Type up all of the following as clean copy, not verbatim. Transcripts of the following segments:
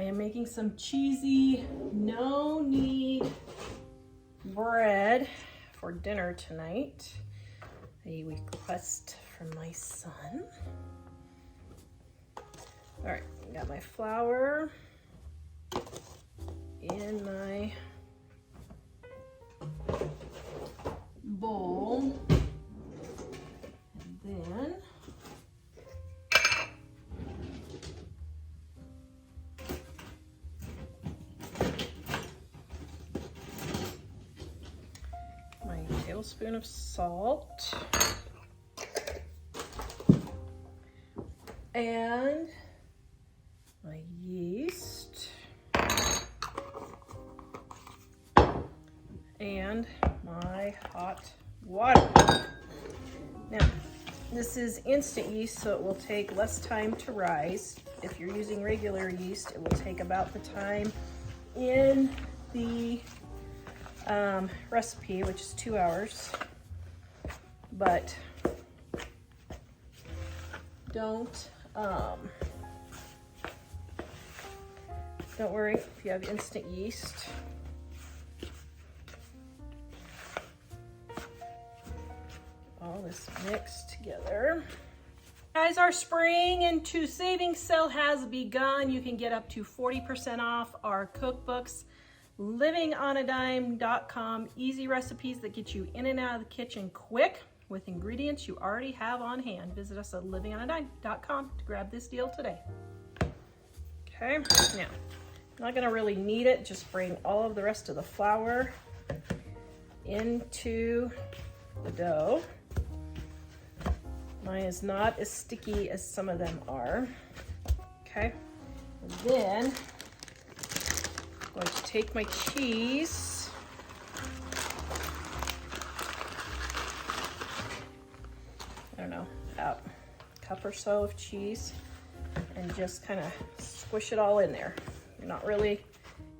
I am making some cheesy no-knead bread for dinner tonight. A request from my son. All right, got my flour in my bowl, and then my tablespoon of salt and my yeast and my hot water. Now, this is instant yeast, so it will take less time to rise. If you're using regular yeast, it will take about the time in the recipe, which is 2 hours. But don't worry if you have instant yeast. All this mixed together. Guys, our spring into savings sale has begun. You can get up to 40% off our cookbooks. livingonadime.com. Easy recipes that get you in and out of the kitchen quick with ingredients you already have on hand. Visit us at livingonadime.com to grab this deal today. Okay, now, I'm not gonna really knead it, just bring all of the rest of the flour into the dough. Mine is not as sticky as some of them are. Okay, and then I'm going to take my cheese. I don't know, about a cup or so of cheese, and just kind of squish it all in there. You're not really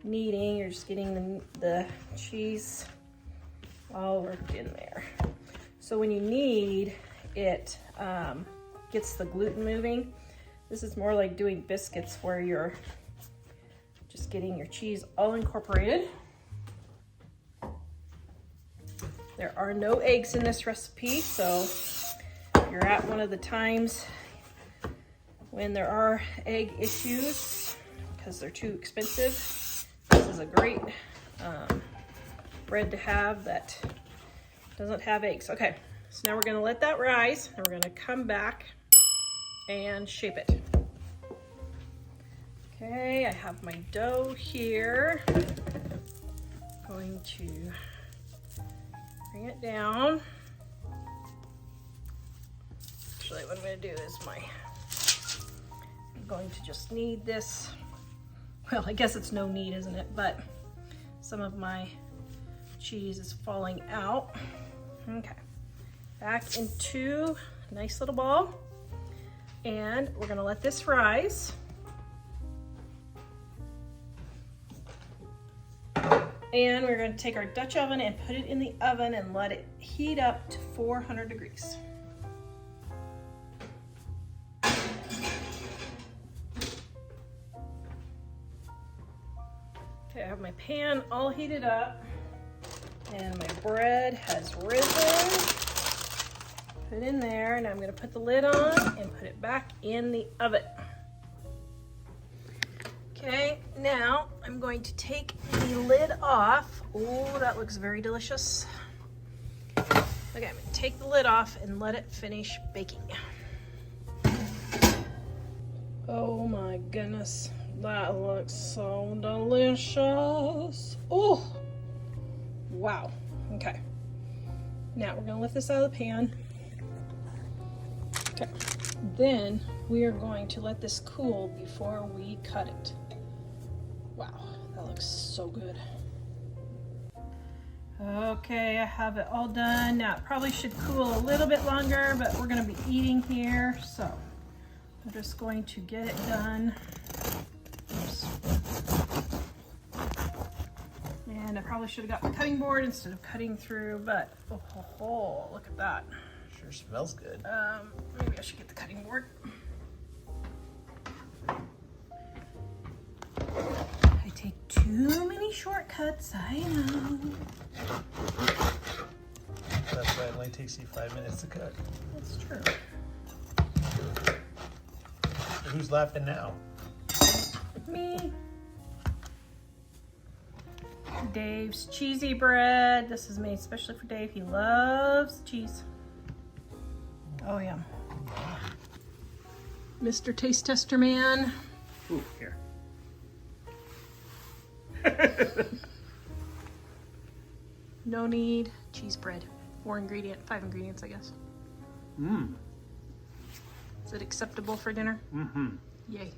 kneading, you're just getting the cheese all worked in there. So when you knead, it gets the gluten moving. This is more like doing biscuits where you're just getting your cheese all incorporated. There are no eggs in this recipe, so if you're at one of the times when there are egg issues because they're too expensive, this is a great bread to have that doesn't have eggs. Okay, so now we're gonna let that rise and we're gonna come back and shape it. Okay, I have my dough here. Going to bring it down. Actually, what I'm gonna do is I'm going to just knead this. Well, I guess it's no knead, isn't it? But some of my cheese is falling out. Okay, back into a nice little ball. And we're gonna let this rise. And we're gonna take our Dutch oven and put it in the oven and let it heat up to 400 degrees. Okay, I have my pan all heated up and my bread has risen. Put it in there, and I'm gonna put the lid on and put it back in the oven. Okay, now I'm going to take the lid off. Oh, that looks very delicious. Okay, I'm gonna take the lid off and let it finish baking. Oh my goodness, that looks so delicious. Oh, wow, okay. Now we're gonna lift this out of the pan. Okay, then we are going to let this cool before we cut it. Wow, that looks so good. Okay, I have it all done. Now it probably should cool a little bit longer, but we're gonna be eating here, so I'm just going to get it done. Oops. And I probably should have got the cutting board instead of cutting through, but oh, look at that. Sure smells good. Maybe I should get the cutting board. take too many shortcuts, I know. That's why it only takes you 5 minutes to cut. That's true. So who's laughing now? Me. Dave's cheesy bread. This is made especially for Dave. He loves cheese. Oh yeah. Mr. Taste Tester Man. Ooh, here. No-knead cheese bread. 5 ingredients, I guess. Mmm. Is it acceptable for dinner? Mm-hmm. Yay.